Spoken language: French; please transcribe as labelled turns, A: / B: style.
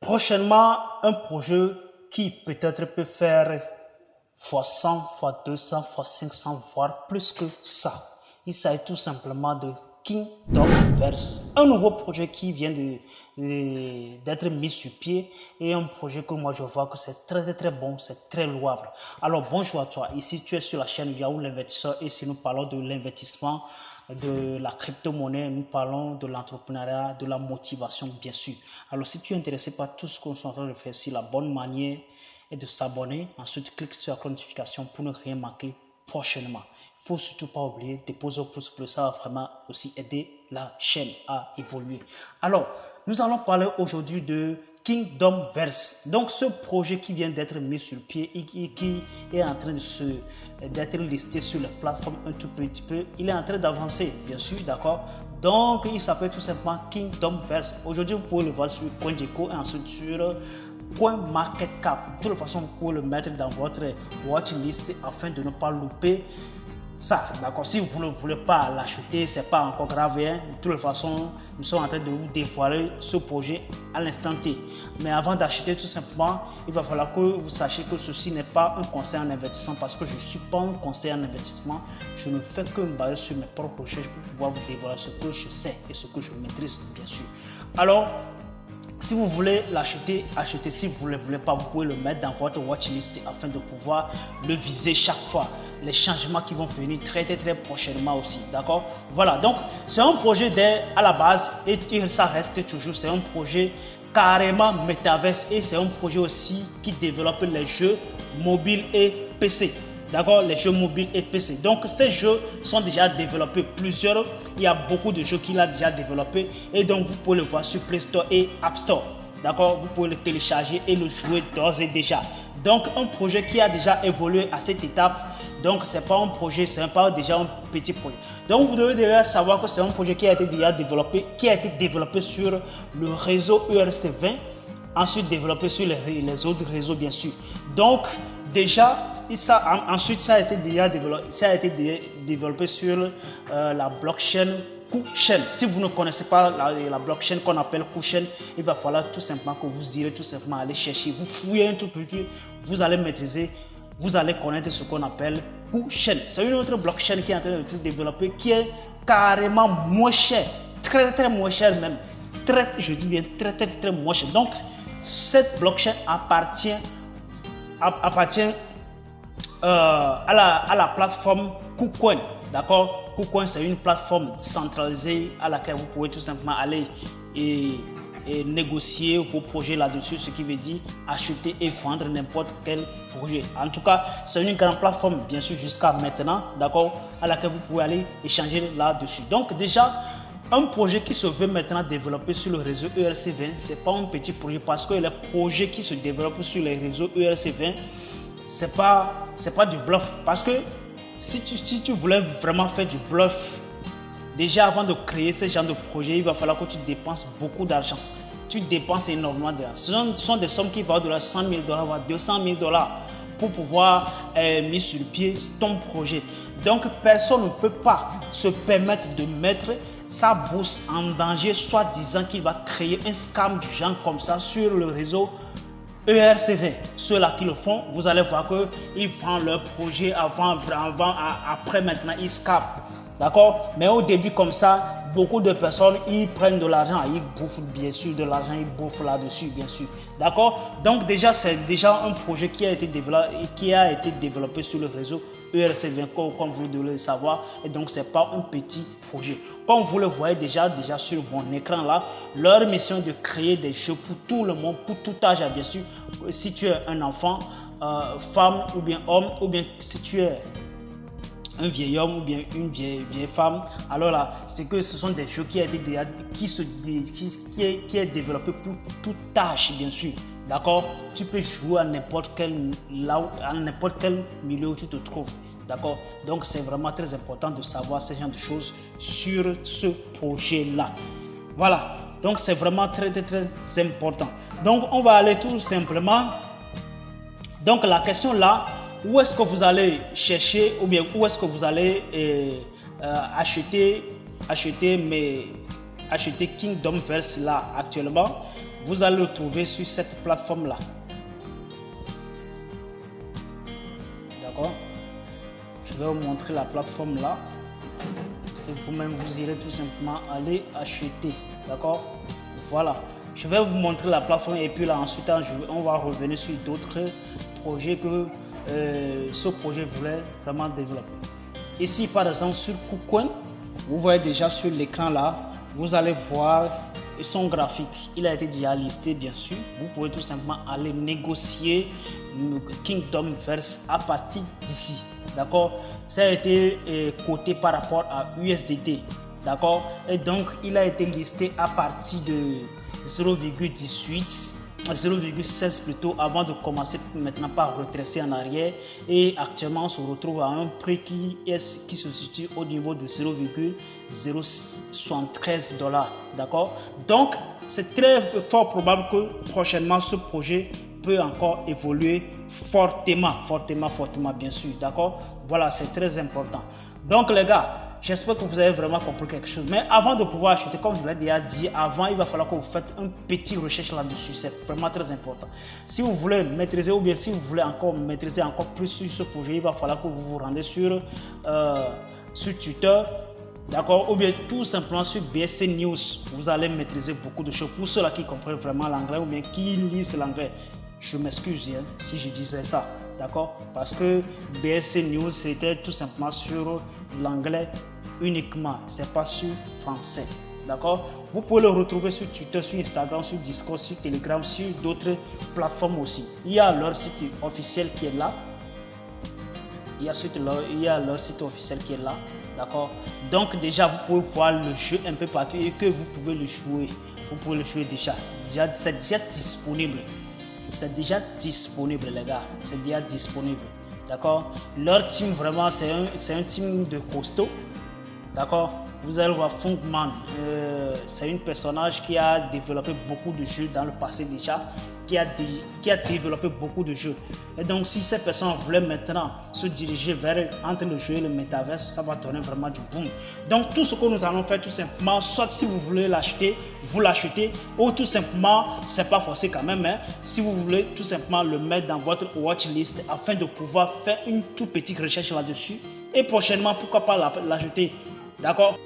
A: Prochainement, un projet qui peut-être peut faire fois 100, fois 200, fois 500, voire plus que ça. Il s'agit tout simplement de Kingdomverse, un nouveau projet qui vient d'être mis sur pied et un projet que moi je vois que c'est très bon, c'est très louable. Alors bonjour à toi, ici tu es sur la chaîne Yahoo l'investisseur et si nous parlons de l'investissement, de la crypto-monnaie, nous parlons de l'entrepreneuriat, de la motivation bien sûr. Alors si tu es intéressé par tout ce qu'on est en train de faire ici, la bonne manière est de s'abonner, ensuite clique sur la notification pour ne rien manquer prochainement. Il ne faut surtout pas oublier, déposer au pouce bleu, ça va vraiment aussi aider la chaîne à évoluer. Alors, nous allons parler aujourd'hui de Kingdomverse. Donc, ce projet qui vient d'être mis sur pied et qui est en train d'être listé sur les plateformes un tout petit peu, il est en train d'avancer, bien sûr, d'accord? Donc, il s'appelle tout simplement Kingdomverse. Aujourd'hui, vous pouvez le voir sur CoinGecko et ensuite sur CoinMarketCap. De toute façon, vous pouvez le mettre dans votre watchlist afin de ne pas louper ça, d'accord. Si vous ne voulez pas l'acheter, c'est pas encore grave, hein. De toute façon, nous sommes en train de vous dévoiler ce projet à l'instant T. Mais avant d'acheter, tout simplement, il va falloir que vous sachiez que ceci n'est pas un conseil en investissement parce que je ne suis pas un conseil en investissement. Je ne fais que me baser sur mes propres recherches pour pouvoir vous dévoiler ce que je sais et ce que je maîtrise, bien sûr. Alors, si vous voulez l'acheter, achetez. Si vous ne le voulez pas, vous pouvez le mettre dans votre watchlist afin de pouvoir le viser chaque fois. Les changements qui vont venir très prochainement aussi, d'accord? Voilà, donc c'est un projet à la base et ça reste toujours, c'est un projet carrément métaverse et c'est un projet aussi qui développe les jeux mobiles et PC. D'accord, les jeux mobiles et PC. Donc, ces jeux sont déjà développés. Plusieurs, il y a beaucoup de jeux qu'il a déjà développés. Et donc, vous pouvez le voir sur Play Store et App Store. D'accord, vous pouvez le télécharger et le jouer d'ores et déjà. Donc, un projet qui a déjà évolué à cette étape. Donc, ce n'est pas un projet, ce n'est pas déjà un petit projet. Donc, vous devez déjà savoir que c'est un projet qui a été déjà développé sur le réseau ERC20. Ensuite, développé sur les autres réseaux, bien sûr. Donc, déjà, ensuite, ça a été développé sur la blockchain KuChain. Si vous ne connaissez pas la blockchain qu'on appelle KuChain, il va falloir tout simplement que vous irez tout simplement aller chercher. Vous fouillez un tout petit, vous allez maîtriser, vous allez connaître ce qu'on appelle KuChain. C'est une autre blockchain qui est en train de se développer, qui est carrément moins cher, très moins cher même. Je dis bien très moins cher. Donc, cette blockchain appartient à la plateforme KuCoin. D'accord? KuCoin, c'est une plateforme centralisée à laquelle vous pouvez tout simplement aller et négocier vos projets là-dessus, ce qui veut dire acheter et vendre n'importe quel projet. En tout cas, c'est une grande plateforme, bien sûr, jusqu'à maintenant, d'accord, à laquelle vous pouvez aller échanger là-dessus. Donc, déjà, un projet qui se veut maintenant développer sur le réseau ERC20, ce n'est pas un petit projet parce que les projets qui se développent sur les réseaux ERC20, ce n'est pas du bluff. Parce que si tu voulais vraiment faire du bluff, déjà avant de créer ce genre de projet, il va falloir que tu dépenses beaucoup d'argent. Tu dépenses énormément d'argent. Ce sont des sommes qui vont de 100 000 $, voire 200 000 $ pour pouvoir mettre sur pied ton projet. Donc, personne ne peut pas se permettre de mettre sa bourse en danger, soit disant qu'il va créer un scam du genre comme ça sur le réseau ERC20. Ceux-là qui le font, vous allez voir qu'ils vendent leur projet avant, après maintenant, ils scapent. D'accord? Mais au début, comme ça, beaucoup de personnes, ils prennent de l'argent, ils bouffent bien sûr de l'argent, ils bouffent là-dessus, bien sûr. D'accord? Donc, déjà, c'est déjà un projet qui a été développé sur le réseau ERC20, comme vous devez le savoir. Et donc, ce n'est pas un petit projet. Comme vous le voyez déjà sur mon écran là, leur mission est de créer des jeux pour tout le monde, pour tout âge, bien sûr. Si tu es un enfant, femme ou bien homme, ou bien si tu es un vieil homme ou bien une vieille femme, alors là, c'est que ce sont des jeux qui est développé pour tout âge, bien sûr. D'accord? Tu peux jouer à n'importe quel milieu où tu te trouves. D'accord? Donc, c'est vraiment très important de savoir ce genre de choses sur ce projet-là. Voilà. Donc, c'est vraiment très important. Donc, on va aller tout simplement. Donc, la question là, où est-ce que vous allez chercher ou bien où est-ce que vous allez acheter Kingdomverse là actuellement? vous allez le trouver sur cette plateforme-là. D'accord? Je vais vous montrer la plateforme là. Et vous-même, vous irez tout simplement aller acheter. D'accord? Voilà. Je vais vous montrer la plateforme et puis là, ensuite, on va revenir sur d'autres projets que ce projet voulait vraiment développer. Ici, par exemple, sur KuCoin, vous voyez déjà sur l'écran là, vous allez voir son graphique. Il a été déjà listé, bien sûr. Vous pouvez tout simplement aller négocier Kingdomverse à partir d'ici. D'accord? Ça a été coté par rapport à USDT. D'accord? Et donc, il a été listé à partir de 0,16 plutôt, avant de commencer maintenant par retracer en arrière. Et actuellement, on se retrouve à un prix qui se situe au niveau de 0,073 $. D'accord? Donc, c'est très fort probable que prochainement, ce projet peut encore évoluer fortement, bien sûr. D'accord? Voilà, c'est très important. Donc, les gars, j'espère que vous avez vraiment compris quelque chose. Mais avant de pouvoir acheter, comme je l'ai déjà dit, avant, il va falloir que vous faites une petite recherche là-dessus. C'est vraiment très important. Si vous voulez maîtriser ou bien si vous voulez encore maîtriser encore plus sur ce projet, il va falloir que vous vous rendez sur Twitter. D'accord? Ou bien tout simplement sur BSC News. Vous allez maîtriser beaucoup de choses. Pour ceux-là qui comprennent vraiment l'anglais ou bien qui lisent l'anglais, je m'excuse si je disais ça. D'accord? Parce que BSC News, c'était tout simplement sur l'anglais uniquement. C'est pas sur français. D'accord? Vous pouvez le retrouver sur Twitter, sur Instagram, sur Discord, sur Telegram, sur d'autres plateformes aussi. Il y a leur site officiel qui est là. Il y a leur site officiel qui est là. D'accord? Donc déjà, vous pouvez voir le jeu un peu partout et que vous pouvez le jouer. Vous pouvez le jouer déjà. C'est déjà disponible. C'est déjà disponible, les gars. C'est déjà disponible. D'accord? Leur team, vraiment, c'est un team de costaud. D'accord? Vous allez voir Funkman. C'est un personnage qui a développé beaucoup de jeux dans le passé déjà. Qui a développé beaucoup de jeux. Et donc, si ces personnes voulaient maintenant se diriger vers entre le jeu et le métaverse, ça va donner vraiment du boom. Donc, tout ce que nous allons faire, tout simplement, soit si vous voulez l'acheter, vous l'achetez, ou tout simplement, c'est pas forcé quand même, hein, si vous voulez tout simplement le mettre dans votre watch list afin de pouvoir faire une toute petite recherche là-dessus et prochainement, pourquoi pas l'acheter. D'accord?